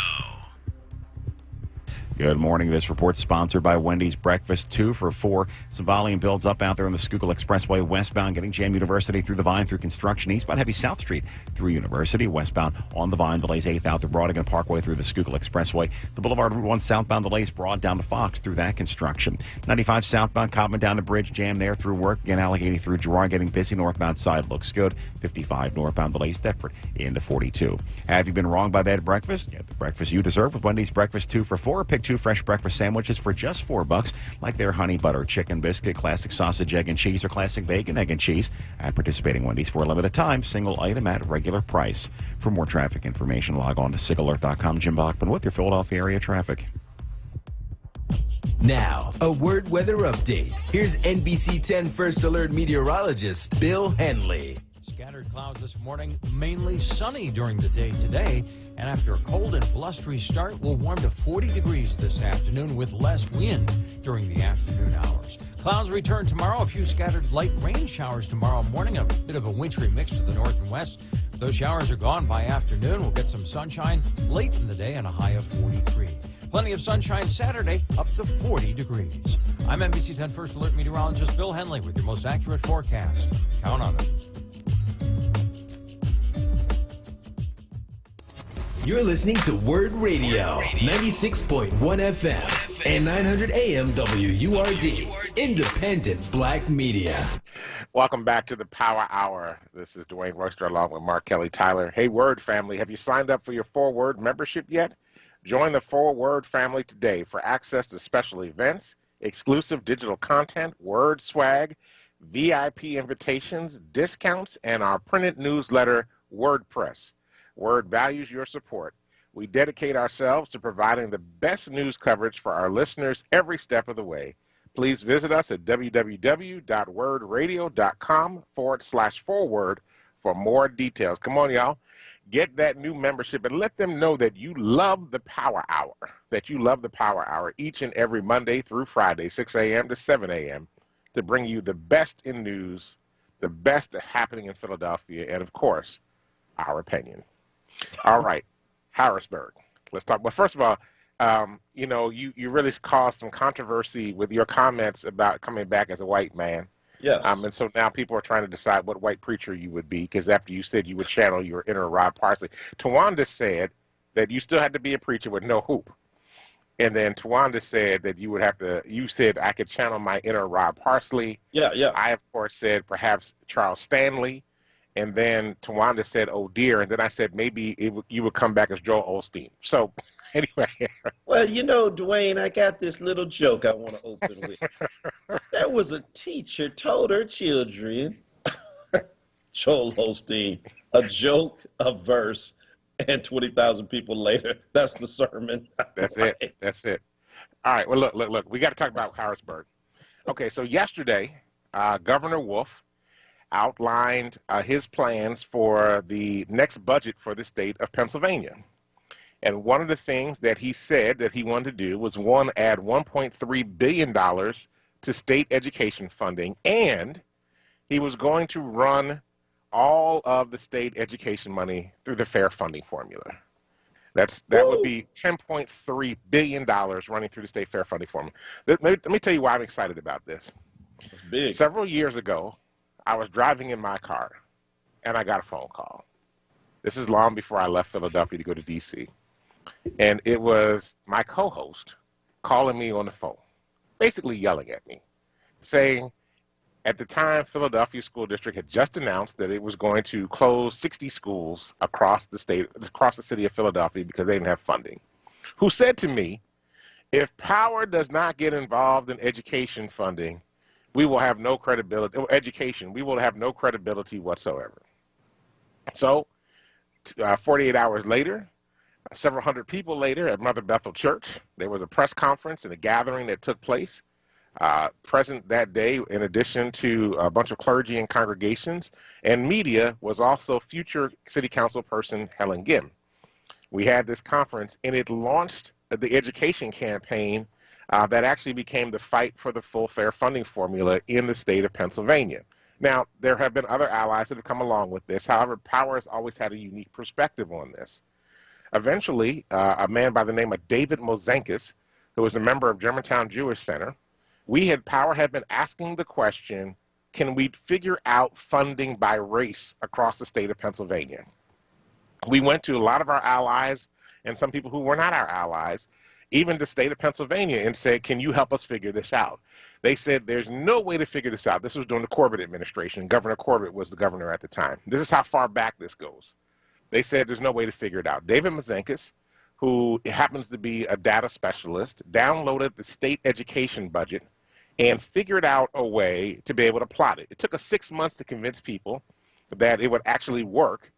Good morning. This report sponsored by Wendy's Breakfast 2 for $4. Some volume builds up out there on the Schuylkill Expressway westbound, getting Jam University through the Vine through construction. Eastbound heavy South Street through University. Westbound on the Vine, delays 8th out to Broadigan Parkway through the Schuylkill Expressway. The Boulevard Route 1 southbound delays Broad down to Fox through that construction. 95 southbound Cobman down the bridge, jam there through work. Again, Allegheny through Girard, getting busy. Northbound side looks good. 55 northbound delays Deptford into 42. Have you been wrong by bad breakfast? Get the breakfast you deserve with Wendy's Breakfast 2 for $4. Pick 2 fresh breakfast sandwiches for just $4, like their honey butter chicken biscuit, classic sausage, egg and cheese, or classic bacon, egg and cheese at participating Wendy's for a limited time. Single item at regular price. For more traffic information, log on to SigAlert.com. Jim Bachman with your Philadelphia area traffic. Now, a WURD weather update. Here's NBC 10 First Alert meteorologist Bill Henley. Scattered clouds this morning, mainly sunny during the day today. And after a cold and blustery start, we'll warm to 40 degrees this afternoon with less wind during the afternoon hours. Clouds return tomorrow. A few scattered light rain showers tomorrow morning. A bit of a wintry mix to the north and west. If those showers are gone by afternoon, we'll get some sunshine late in the day and a high of 43. Plenty of sunshine Saturday, up to 40 degrees. I'm NBC 10 First Alert meteorologist Bill Henley with your most accurate forecast. Count on it. You're listening to WURD Radio, 96.1 FM and 900 AM WURD, independent black media. Welcome back to the Power Hour. This is Dwayne Royster along with Mark Kelly Tyler. Hey, WURD family, have you signed up for your 4WURD membership yet? Join the 4WURD family today for access to special events, exclusive digital content, WURD swag, VIP invitations, discounts, and our printed newsletter, WordPress. WURD values your support. We dedicate ourselves to providing the best news coverage for our listeners every step of the way. Please visit us at www.wordradio.com/4WURD for more details. Come on, y'all. get that new membership and let them know that you love the Power Hour, each and every Monday through Friday, 6 a.m. to 7 a.m., to bring you the best in news, the best happening in Philadelphia, and, of course, our opinion. All right, Harrisburg. Let's talk. Well, first of all, you really caused some controversy with your comments about coming back as a white man. Yes. And so now people are trying to decide what white preacher you would be, because after you said you would channel your inner Rod Parsley. Tawanda said that you still had to be a preacher with no hoop. And then Tawanda said that you said I could channel my inner Rod Parsley. Yeah. I, of course, said perhaps Charles Stanley. And then Tawanda said, oh, dear. And then I said maybe you would come back as Joel Osteen. So anyway. Well, Dwayne, I got this little joke I want to open with. There was a teacher told her children, Joel Osteen, a joke, a verse, and 20,000 people later, that's the sermon. That's it. That's it. All right. Well, look. We got to talk about Harrisburg. Okay, so yesterday, Governor Wolf outlined his plans for the next budget for the state of Pennsylvania. And one of the things that he said that he wanted to do was, one, add $1.3 billion to state education funding, and he was going to run all of the state education money through the fair funding formula. That would be $10.3 billion running through the state fair funding formula. Let me tell you why I'm excited about this. It's big. Several years ago, I was driving in my car, and I got a phone call. This is long before I left Philadelphia to go to D.C., and it was my co-host calling me on the phone, basically yelling at me, saying, at the time, Philadelphia School District had just announced that it was going to close 60 schools across the city of Philadelphia because they didn't have funding, who said to me, if power does not get involved in education funding, we will have no credibility, we will have no credibility whatsoever. So 48 hours later, several hundred people later at Mother Bethel Church, there was a press conference and a gathering that took place. Present that day, in addition to a bunch of clergy and congregations and media, was also future city council person Helen Gim. We had this conference, and it launched the education campaign that actually became the fight for the full fair funding formula in the state of Pennsylvania. Now, there have been other allies that have come along with this. However, Power has always had a unique perspective on this. Eventually, a man by the name of David Mozenkis, who was a member of Germantown Jewish Center, Power had been asking the question, can we figure out funding by race across the state of Pennsylvania? We went to a lot of our allies and some people who were not our allies, even the state of Pennsylvania, and said, can you help us figure this out? They said, there's no way to figure this out. This was during the Corbett administration. Governor Corbett was the governor at the time. This is how far back this goes. They said there's no way to figure it out. David Mozenkis, who happens to be a data specialist, downloaded the state education budget and figured out a way to be able to plot it. It took us 6 months to convince people that it would actually work.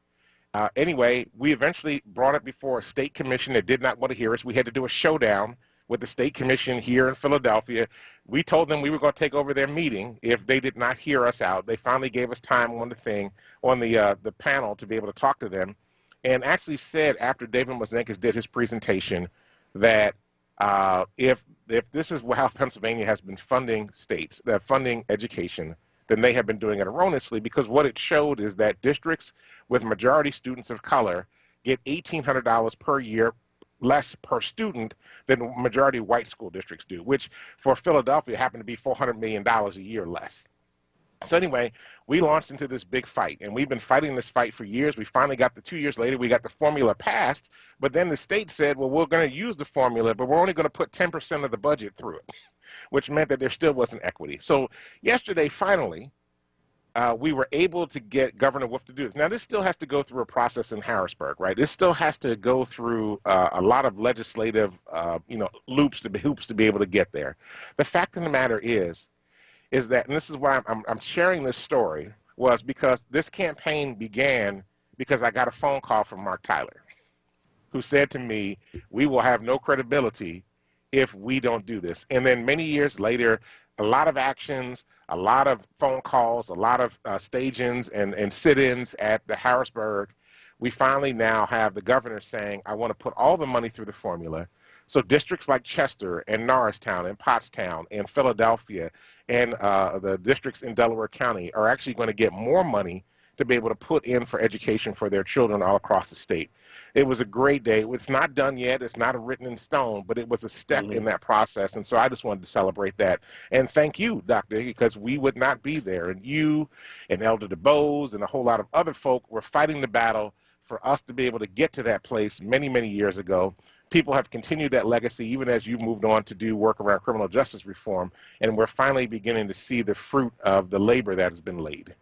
Anyway, we eventually brought it before a state commission that did not want to hear us. We had to do a showdown with the state commission here in Philadelphia. We told them we were going to take over their meeting if they did not hear us out. They finally gave us time on the panel to be able to talk to them, and actually said after David Mozenkis did his presentation that if this is how Pennsylvania has been funding funding education, then they have been doing it erroneously, because what it showed is that districts with majority students of color get $1,800 per year less per student than majority white school districts do, which for Philadelphia happened to be $400 million a year less. So anyway, we launched into this big fight, and we've been fighting this fight for years. We finally got 2 years later, we got the formula passed, but then the state said, well, we're going to use the formula, but we're only going to put 10% of the budget through it, which meant that there still wasn't equity. So yesterday, finally, we were able to get Governor Wolf to do this. Now, this still has to go through a process in Harrisburg, right? This still has to go through a lot of legislative, hoops to be able to get there. The fact of the matter is that, and this is why I'm sharing this story, was because this campaign began because I got a phone call from Mark Tyler, who said to me, we will have no credibility if we don't do this. And then many years later, a lot of actions, a lot of phone calls, a lot of stagings and sit-ins at the Harrisburg, we finally now have the governor saying, I want to put all the money through the formula. So districts like Chester and Norristown and Pottstown and Philadelphia and the districts in Delaware County are actually going to get more money to be able to put in for education for their children all across the state. It was a great day. It's not done yet. It's not written in stone, but it was a step in that process. And so I just wanted to celebrate that. And thank you, Dr. Hickey, because we would not be there. And you and Elder DeBose and a whole lot of other folk were fighting the battle for us to be able to get to that place many, many years ago. People have continued that legacy even as you moved on to do work around criminal justice reform. And we're finally beginning to see the fruit of the labor that has been laid.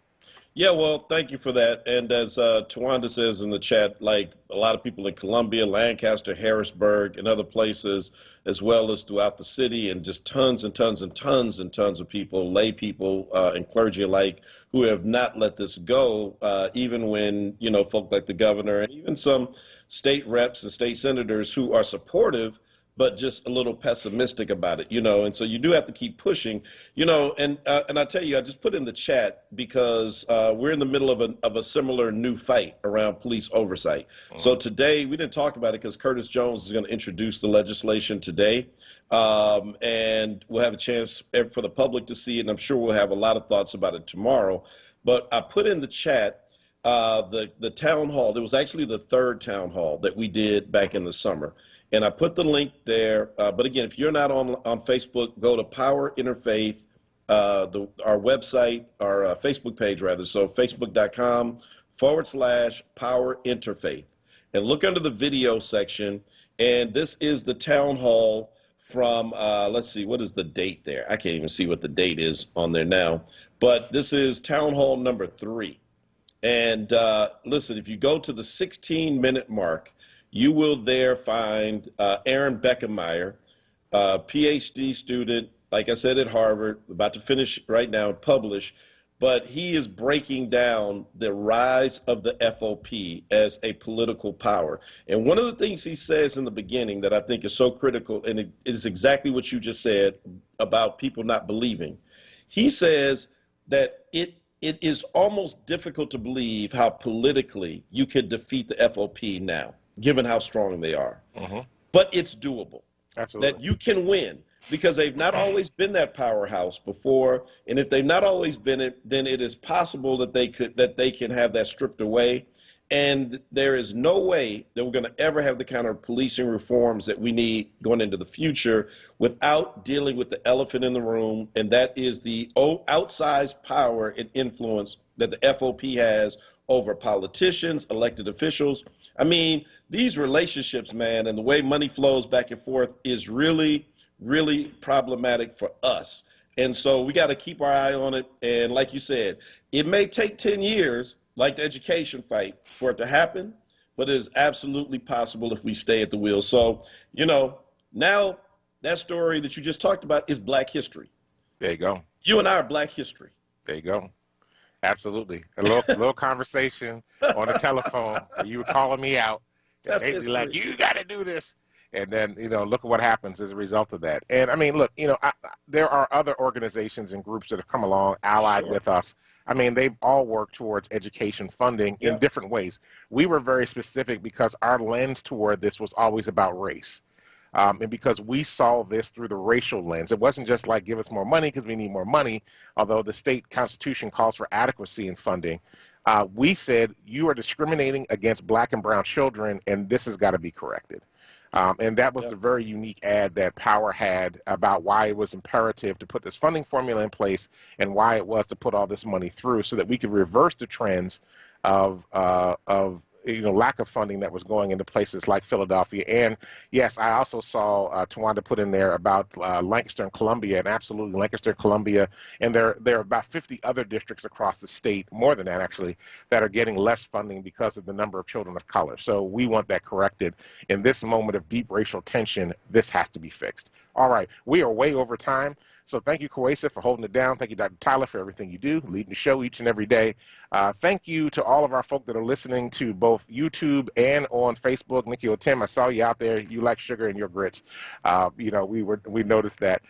Yeah, well, thank you for that. And as Tawanda says in the chat, like a lot of people in Columbia, Lancaster, Harrisburg, and other places, as well as throughout the city, and just tons and tons and tons and tons of people, lay people and clergy alike, who have not let this go, even when, you know, folk like the governor and even some state reps and state senators who are supportive, but just a little pessimistic about it, you know, and so you do have to keep pushing, you know, and I tell you, I just put in the chat because we're in the middle of a similar new fight around police oversight. So today, we didn't talk about it because Curtis Jones is going to introduce the legislation today, and we'll have a chance for the public to see it, and I'm sure we'll have a lot of thoughts about it tomorrow. But I put in the chat the town hall. There was actually the third town hall that we did back in the summer. And I put the link there. But again, if you're not on Facebook, go to Power Interfaith, our website, our Facebook page rather. So facebook.com/Power Interfaith. And look under the video section. And this is the town hall from, let's see, what is the date there? I can't even see what the date is on there now. But this is town hall number 3. And listen, if you go to the 16-minute mark, you will there find Aaron Beckemeyer, PhD student, like I said, at Harvard, about to finish right now and publish, but he is breaking down the rise of the FOP as a political power. And one of the things he says in the beginning that I think is so critical, and it is exactly what you just said about people not believing. He says that it is almost difficult to believe how politically you can defeat the FOP now, given how strong they are. But it's doable. Absolutely. That you can win because they've not always been that powerhouse before. And if they've not always been it, then it is possible that they can have that stripped away. And there is no way that we're going to ever have the kind of policing reforms that we need going into the future without dealing with the elephant in the room, and that is the outsized power and influence that the FOP has over politicians, elected officials. I mean, these relationships, man, and the way money flows back and forth is really, really problematic for us. And so we got to keep our eye on it. And like you said, it may take 10 years, like the education fight, for it to happen, but it is absolutely possible if we stay at the wheel. So, you know, now that story that you just talked about is Black history. There you go. You and I are Black history. There you go. Absolutely. A little conversation on the telephone where you were calling me out. And basically like, you got to do this. And then, you know, look at what happens as a result of that. And I mean, look, you know, there are other organizations and groups that have come along, allied with us. I mean, they've all worked towards education funding in different ways. We were very specific because our lens toward this was always about race. And because we saw this through the racial lens. It wasn't just like, give us more money because we need more money, although the state constitution calls for adequacy in funding. We said, you are discriminating against Black and brown children, and this has got to be corrected. And that was the very unique ad that Power had about why it was imperative to put this funding formula in place and why it was to put all this money through so that we could reverse the trends of you know, lack of funding that was going into places like Philadelphia. And yes, I also saw Tawanda put in there about Lancaster and Columbia, and absolutely Lancaster and Columbia, and there are about 50 other districts across the state, more than that actually, that are getting less funding because of the number of children of color. So we want that corrected. In this moment of deep racial tension, this has to be fixed. All right, we are way over time. So thank you, Kwesa, for holding it down. Thank you, Dr. Tyler, for everything you do, leading the show each and every day. Thank you to all of our folk that are listening to both YouTube and on Facebook. Nikki or Tim, I saw you out there. You like sugar in your grits. You know, we noticed that.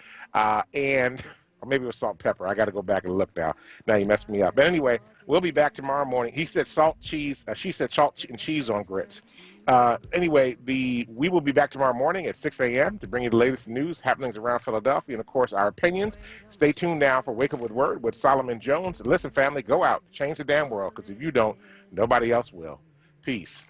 And Or maybe it was salt and pepper. I got to go back and look now. Now you messed me up. But anyway, we'll be back tomorrow morning. He said salt, cheese. She said salt and cheese on grits. Anyway, we will be back tomorrow morning at 6 a.m. to bring you the latest news, happenings around Philadelphia, and, of course, our opinions. Stay tuned now for Wake Up with Word with Solomon Jones. And listen, family, go out. Change the damn world, because if you don't, nobody else will. Peace.